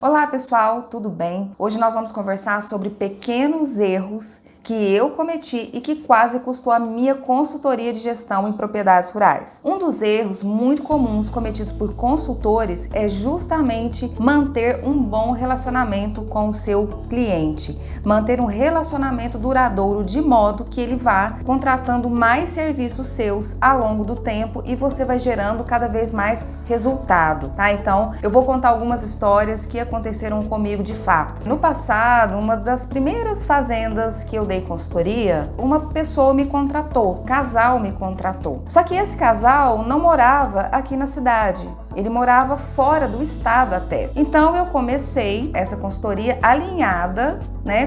Olá pessoal, tudo bem? Hoje nós vamos conversar sobre pequenos erros que eu cometi e que quase custou a minha consultoria de gestão em propriedades rurais. Um dos erros muito comuns cometidos por consultores é justamente manter um bom relacionamento com o seu cliente, manter um relacionamento duradouro de modo que ele vá contratando mais serviços seus ao longo do tempo e você vai gerando cada vez mais resultado, tá? Então, eu vou contar algumas histórias que aconteceram comigo de fato. No passado, uma das primeiras fazendas que eu dei consultoria, uma pessoa me contratou, um casal me contratou. Só que esse casal não morava aqui na cidade. Ele morava fora do estado até. Então eu comecei essa consultoria alinhada,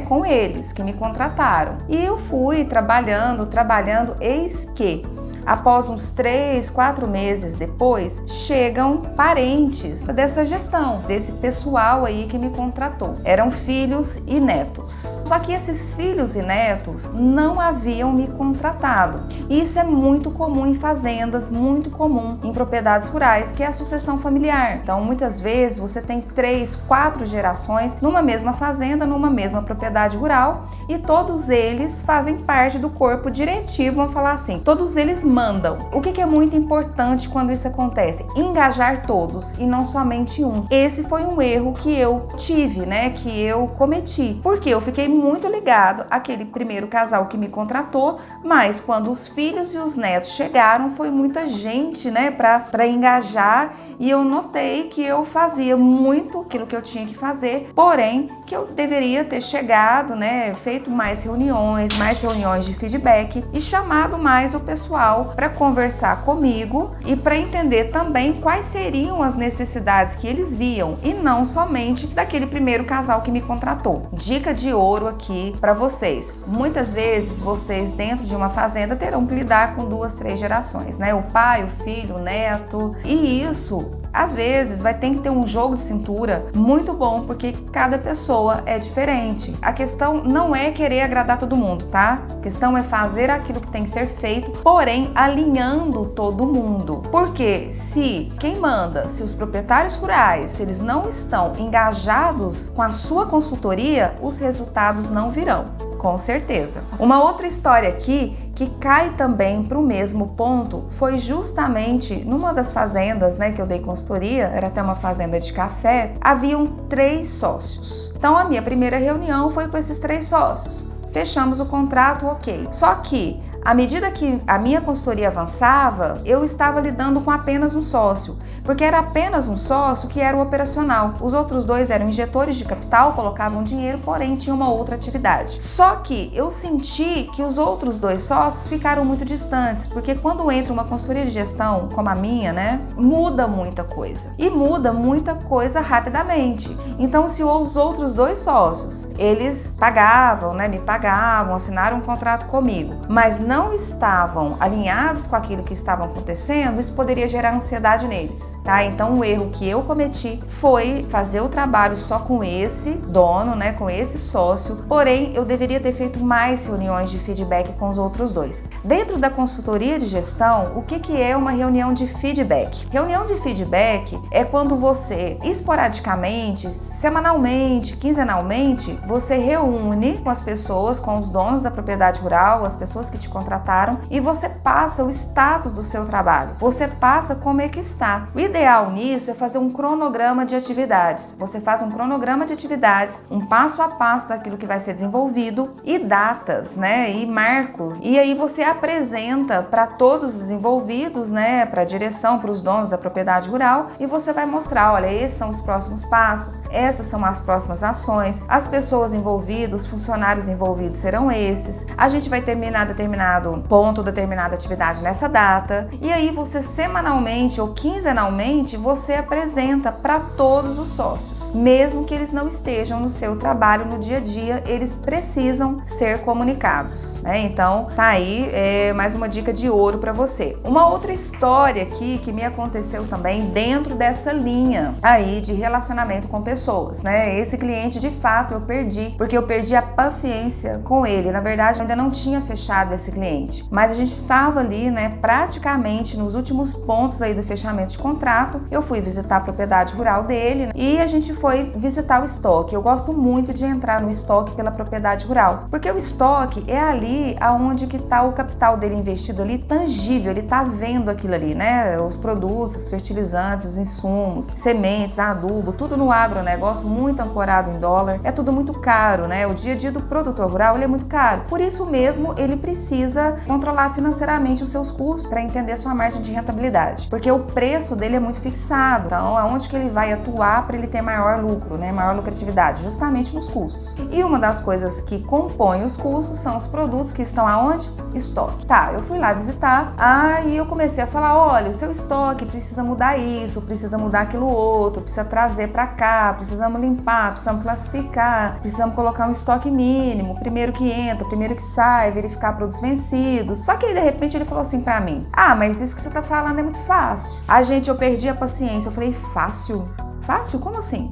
com eles que me contrataram. E eu fui trabalhando, eis que após uns 3, 4 meses depois, chegam parentes dessa gestão, desse pessoal aí que me contratou. Eram filhos e netos. Só que esses filhos e netos não haviam me contratado. Isso é muito comum em fazendas, muito comum em propriedades rurais, que é a sucessão familiar. Então, muitas vezes você tem 3, 4 gerações numa mesma fazenda, numa mesma propriedade rural, e todos eles fazem parte do corpo diretivo, vamos falar assim. Todos eles mandam. O que é muito importante quando isso acontece? Engajar todos e não somente um. Esse foi um erro que eu tive, que eu cometi. Porque eu fiquei muito ligado àquele primeiro casal que me contratou, mas quando os filhos e os netos chegaram, foi muita gente, para engajar, e eu notei que eu fazia muito aquilo que eu tinha que fazer, porém que eu deveria ter chegado, feito mais reuniões de feedback e chamado mais o pessoal para conversar comigo e para entender também quais seriam as necessidades que eles viam e não somente daquele primeiro casal que me contratou. Dica de ouro aqui para vocês. Muitas vezes vocês dentro de uma fazenda terão que lidar com 2, 3 gerações, o pai, o filho, o neto, e isso às vezes vai ter que ter um jogo de cintura muito bom, porque cada pessoa é diferente. A questão não é querer agradar todo mundo, tá? A questão é fazer aquilo que tem que ser feito, porém alinhando todo mundo. Porque se quem manda, se os proprietários rurais, se eles não estão engajados com a sua consultoria, os resultados não virão. Com certeza. Uma outra história aqui que cai também para o mesmo ponto foi justamente numa das fazendas, que eu dei consultoria, era até uma fazenda de café, haviam 3 sócios. Então a minha primeira reunião foi com esses 3 sócios. Fechamos o contrato, ok. Só que à medida que a minha consultoria avançava, eu estava lidando com apenas um sócio, porque era apenas um sócio que era o operacional. Os outros 2 eram injetores de capital, colocavam dinheiro, porém tinham uma outra atividade. Só que eu senti que os outros 2 sócios ficaram muito distantes, porque quando entra uma consultoria de gestão como a minha, muda muita coisa. E muda muita coisa rapidamente. Então, se os outros 2 sócios, eles pagavam, me pagavam, assinaram um contrato comigo, mas não estavam alinhados com aquilo que estava acontecendo, isso poderia gerar ansiedade neles, tá? Então o erro que eu cometi foi fazer o trabalho só com esse dono, com esse sócio, porém eu deveria ter feito mais reuniões de feedback com os outros 2. Dentro da consultoria de gestão, o que é uma reunião de feedback? Reunião de feedback é quando você, esporadicamente, semanalmente, quinzenalmente, você reúne com as pessoas, com os donos da propriedade rural, as pessoas que te contrataram, e você passa o status do seu trabalho. Você passa como é que está. O ideal nisso é fazer um cronograma de atividades. Você faz um cronograma de atividades, um passo a passo daquilo que vai ser desenvolvido e datas, e marcos. E aí você apresenta para todos os envolvidos, para a direção, para os donos da propriedade rural, e você vai mostrar, olha, esses são os próximos passos, essas são as próximas ações, as pessoas envolvidas, os funcionários envolvidos serão esses. A gente vai terminar determinado ponto, determinada atividade nessa data, e aí você semanalmente ou quinzenalmente você apresenta para todos os sócios, mesmo que eles não estejam no seu trabalho no dia a dia, eles precisam ser comunicados, Então tá aí mais uma dica de ouro para você. Uma outra história aqui que me aconteceu também dentro dessa linha aí de relacionamento com pessoas, Esse cliente de fato eu perdi, porque eu perdi a paciência com ele. Na verdade, eu ainda não tinha fechado esse cliente cliente, mas a gente estava ali, né, praticamente nos últimos pontos aí do fechamento de contrato. Eu fui visitar a propriedade rural dele, né, e a gente foi visitar o estoque. Eu gosto muito de entrar no estoque pela propriedade rural, porque o estoque é ali aonde que tá o capital dele investido ali tangível, ele tá vendo aquilo ali, né, os produtos, os fertilizantes, os insumos, sementes, adubo, tudo no agronegócio muito ancorado em dólar, é tudo muito caro, né, o dia a dia do produtor rural ele é muito caro, por isso mesmo ele precisa controlar financeiramente os seus custos para entender sua margem de rentabilidade, porque o preço dele é muito fixado, então aonde que ele vai atuar para ele ter maior lucro, né, maior lucratividade, justamente nos custos. E uma das coisas que compõem os custos são os produtos que estão aonde? Estoque. Tá, eu fui lá visitar, aí eu comecei a falar, olha, o seu estoque precisa mudar isso, precisa mudar aquilo outro, precisa trazer para cá, precisamos limpar, precisamos classificar, precisamos colocar um estoque mínimo, primeiro que entra, primeiro que sai, verificar produtos vencidos. Só que aí de repente ele falou assim pra mim, mas isso que você tá falando é muito fácil. Gente, eu perdi a paciência, eu falei, fácil? Fácil? Como assim?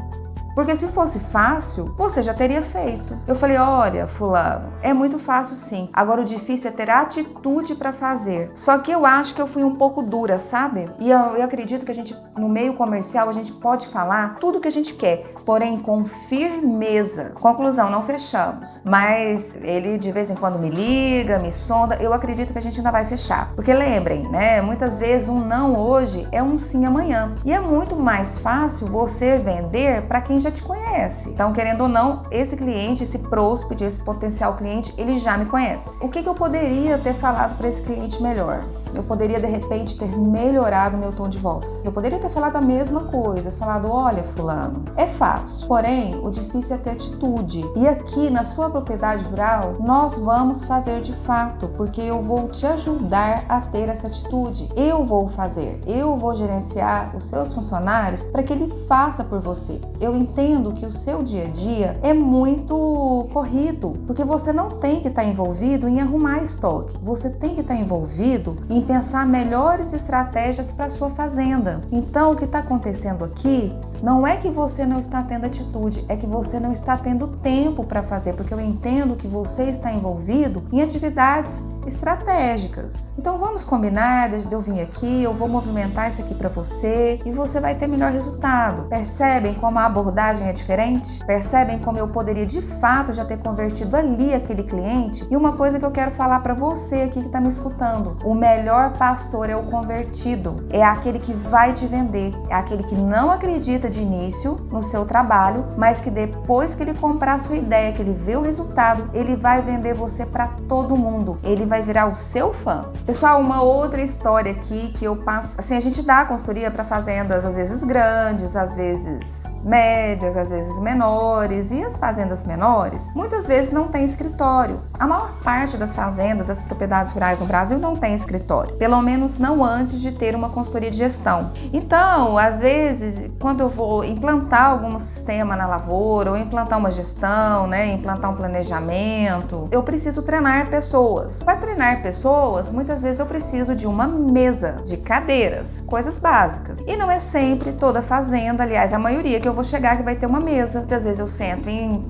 Porque se fosse fácil, você já teria feito. Eu falei, olha, fulano, é muito fácil sim. Agora o difícil é ter atitude para fazer. Só que eu acho que eu fui um pouco dura, sabe? E eu acredito que a gente, no meio comercial, a gente pode falar tudo o que a gente quer, porém com firmeza. Conclusão, não fechamos. Mas ele de vez em quando me liga, me sonda. Eu acredito que a gente ainda vai fechar. Porque lembrem, né? Muitas vezes um não hoje é um sim amanhã. E é muito mais fácil você vender para quem já te conhece. Então, querendo ou não, esse cliente, esse prospect, esse potencial cliente, ele já me conhece. O que eu poderia ter falado para esse cliente melhor? Eu poderia, de repente, ter melhorado meu tom de voz. Eu poderia ter falado a mesma coisa, falado, olha, fulano, é fácil, porém, o difícil é ter atitude. E aqui, na sua propriedade rural, nós vamos fazer de fato, porque eu vou te ajudar a ter essa atitude. Eu vou fazer, eu vou gerenciar os seus funcionários para que ele faça por você. Eu entendo que o seu dia a dia é muito corrido, porque você não tem que estar envolvido em arrumar estoque. Você tem que estar envolvido em pensar melhores estratégias para sua fazenda. Então, o que está acontecendo aqui não é que você não está tendo atitude, é que você não está tendo tempo para fazer, porque eu entendo que você está envolvido em atividades estratégicas. Então vamos combinar de eu vir aqui, eu vou movimentar isso aqui para você e você vai ter melhor resultado. Percebem como a abordagem é diferente? Percebem como eu poderia de fato já ter convertido ali aquele cliente? E uma coisa que eu quero falar para você aqui que está me escutando, o melhor pastor é o convertido, é aquele que vai te vender, é aquele que não acredita de início no seu trabalho, mas que depois que ele comprar a sua ideia, que ele vê o resultado, ele vai vender você para todo mundo. Ele vai virar o seu fã. Pessoal, uma outra história aqui que eu passo, assim, a gente dá consultoria para fazendas às vezes grandes, às vezes médias, às vezes menores, e as fazendas menores muitas vezes não tem escritório. A maior parte das fazendas, das propriedades rurais no Brasil não tem escritório, pelo menos não antes de ter uma consultoria de gestão. Então, às vezes, quando eu vou implantar algum sistema na lavoura, ou implantar uma gestão, né, implantar um planejamento, eu preciso treinar pessoas. Para treinar pessoas, muitas vezes eu preciso de uma mesa, de cadeiras, coisas básicas. E não é sempre toda fazenda, aliás, a maioria que eu vou chegar que vai ter uma mesa. Muitas vezes eu sento em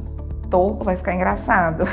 toco, vai ficar engraçado.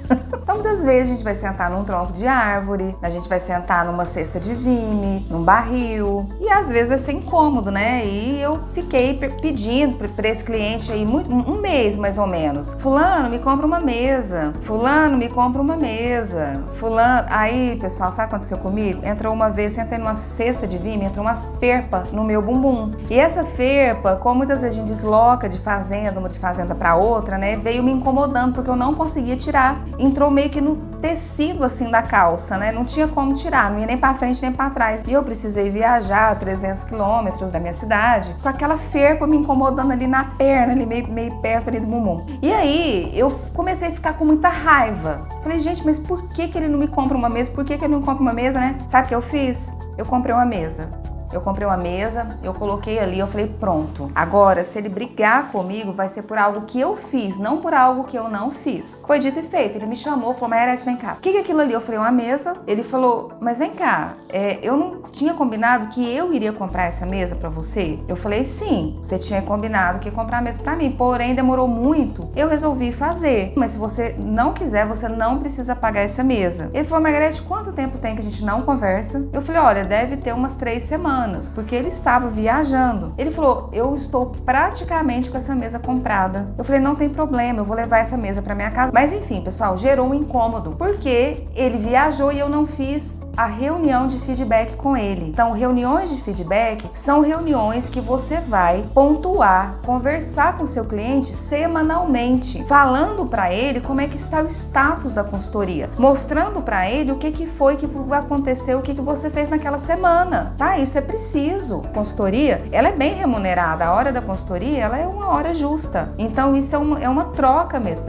Então, muitas vezes a gente vai sentar num tronco de árvore, a gente vai sentar numa cesta de vime, num barril, e às vezes vai ser incômodo, né? E eu fiquei pedindo para esse cliente aí um mês mais ou menos. Fulano, me compra uma mesa. Fulano, me compra uma mesa. Fulano. Aí, pessoal, sabe o que aconteceu comigo? Entrou uma vez, sentei numa cesta de vime, entrou uma ferpa no meu bumbum. E essa ferpa, como muitas vezes a gente desloca de fazenda, uma de fazenda para outra, né? Veio me incomodando porque eu não conseguia tirar. Entrou meio que no tecido assim da calça, né? Não tinha como tirar, não ia nem para frente nem para trás. E eu precisei viajar 300 quilômetros da minha cidade com aquela ferpa me incomodando ali na perna, ali meio perto ali do bumbum. E aí eu comecei a ficar com muita raiva. Falei, gente, mas por que ele não me compra uma mesa? Por que ele não compra uma mesa, né? Sabe o que eu fiz? Eu comprei uma mesa. eu comprei uma mesa, eu coloquei ali, eu falei, pronto. Agora, se ele brigar comigo, vai ser por algo que eu fiz, não por algo que eu não fiz. Foi dito e feito, ele me chamou, falou, Mayarete, vem cá. O que é aquilo ali? Eu falei, uma mesa. Ele falou, mas vem cá, eu não tinha combinado que eu iria comprar essa mesa pra você? Eu falei, sim, você tinha combinado que ia comprar a mesa pra mim, porém demorou muito, eu resolvi fazer. Mas se você não quiser, você não precisa pagar essa mesa. Ele falou, Margarete, quanto tempo tem que a gente não conversa? Eu falei, olha, deve ter umas 3 semanas, porque ele estava viajando. Ele falou, eu estou praticamente com essa mesa comprada. Eu falei, não tem problema, eu vou levar essa mesa pra minha casa. Mas enfim, pessoal, gerou um incômodo, porque ele viajou e eu não fiz a reunião de feedback com ele. Então, reuniões de feedback são reuniões que você vai pontuar, conversar com o seu cliente semanalmente, falando para ele como é que está o status da consultoria, mostrando para ele o que foi que aconteceu, o que você fez naquela semana, tá? Isso é preciso. Consultoria, ela é bem remunerada. A hora da consultoria, ela é uma hora justa. Então, isso é uma troca mesmo.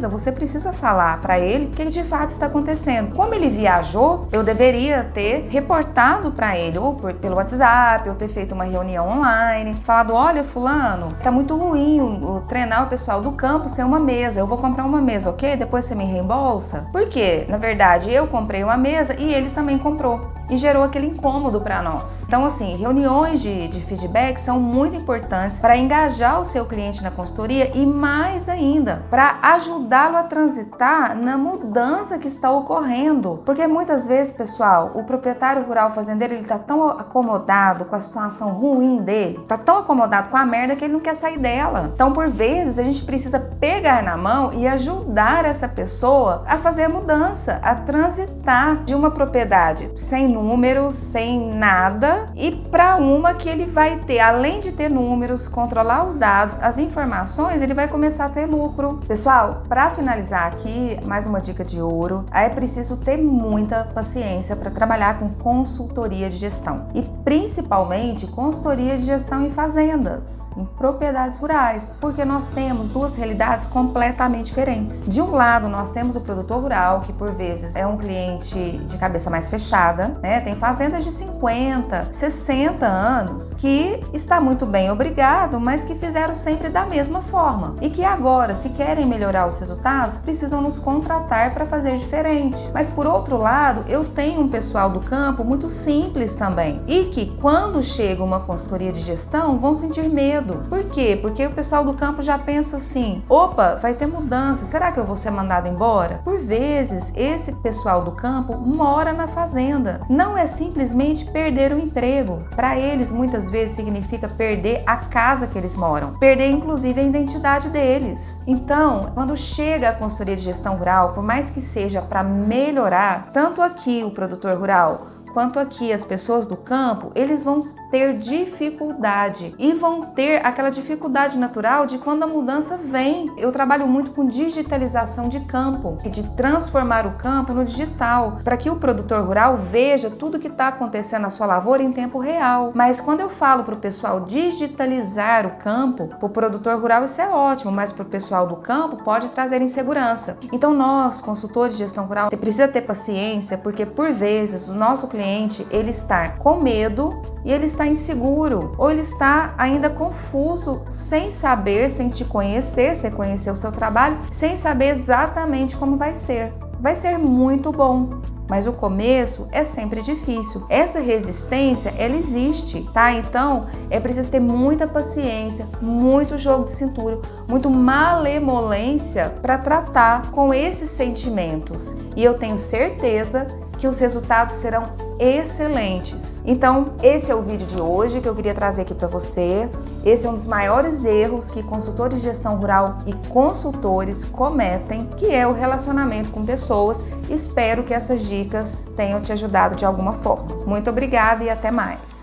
Você precisa falar para ele o que de fato está acontecendo. Como ele viajou, eu deveria ter reportado para ele, ou pelo WhatsApp, ou ter feito uma reunião online, falado, olha, fulano, tá muito ruim treinar o pessoal do campo sem uma mesa, eu vou comprar uma mesa, ok? Depois você me reembolsa? Por quê? Na verdade, eu comprei uma mesa e ele também comprou. E gerou aquele incômodo para nós. Então, assim, reuniões de feedback são muito importantes para engajar o seu cliente na consultoria e mais ainda, para ajudá-lo a transitar na mudança que está ocorrendo. Porque muitas vezes, pessoal, o proprietário rural fazendeiro, ele está tão acomodado com a situação ruim dele, está tão acomodado com a merda que ele não quer sair dela. Então, por vezes, a gente precisa pegar na mão e ajudar essa pessoa a fazer a mudança, a transitar de uma propriedade sem números, sem nada, e para uma que ele vai ter, além de ter números, controlar os dados, as informações, ele vai começar a ter lucro. Pessoal, para finalizar aqui, mais uma dica de ouro, é preciso ter muita paciência para trabalhar com consultoria de gestão e principalmente consultoria de gestão em fazendas, em propriedades rurais, porque nós temos duas realidades completamente diferentes. De um lado, nós temos o produtor rural, que por vezes é um cliente de cabeça mais fechada, né? Tem fazendas de 50, 60 anos que está muito bem, obrigado, mas que fizeram sempre da mesma forma e que agora, se querem melhorar os resultados, precisam nos contratar para fazer diferente. Mas por outro lado, eu tenho um pessoal do campo muito simples também e que quando chega uma consultoria de gestão vão sentir medo. Por quê? Porque o pessoal do campo já pensa assim, opa, vai ter mudança, será que eu vou ser mandado embora? Por vezes, esse pessoal do campo mora na fazenda. Não é simplesmente perder o emprego. Para eles, muitas vezes, significa perder a casa que eles moram. Perder, inclusive, a identidade deles. Então, quando chega a consultoria de gestão rural, por mais que seja para melhorar, tanto aqui o produtor rural, quanto aqui as pessoas do campo, eles vão ter dificuldade e vão ter aquela dificuldade natural de quando a mudança vem. Eu trabalho muito com digitalização de campo, de transformar o campo no digital, para que o produtor rural veja tudo que está acontecendo na sua lavoura em tempo real. Mas quando eu falo para o pessoal digitalizar o campo, para o produtor rural isso é ótimo, mas para o pessoal do campo pode trazer insegurança. Então nós, consultores de gestão rural, precisa ter paciência, porque por vezes o nosso cliente ele está com medo e ele está inseguro, ou ele está ainda confuso, sem saber, sem te conhecer, sem conhecer o seu trabalho, sem saber exatamente como vai ser. Vai ser muito bom, mas o começo é sempre difícil. Essa resistência, ela existe, tá? Então, é preciso ter muita paciência, muito jogo de cintura, muito malemolência para tratar com esses sentimentos. E eu tenho certeza que os resultados serão excelentes. Então, esse é o vídeo de hoje que eu queria trazer aqui para você. Esse é um dos maiores erros que consultores de gestão rural e consultores cometem, que é o relacionamento com pessoas. Espero que essas dicas tenham te ajudado de alguma forma. Muito obrigada e até mais.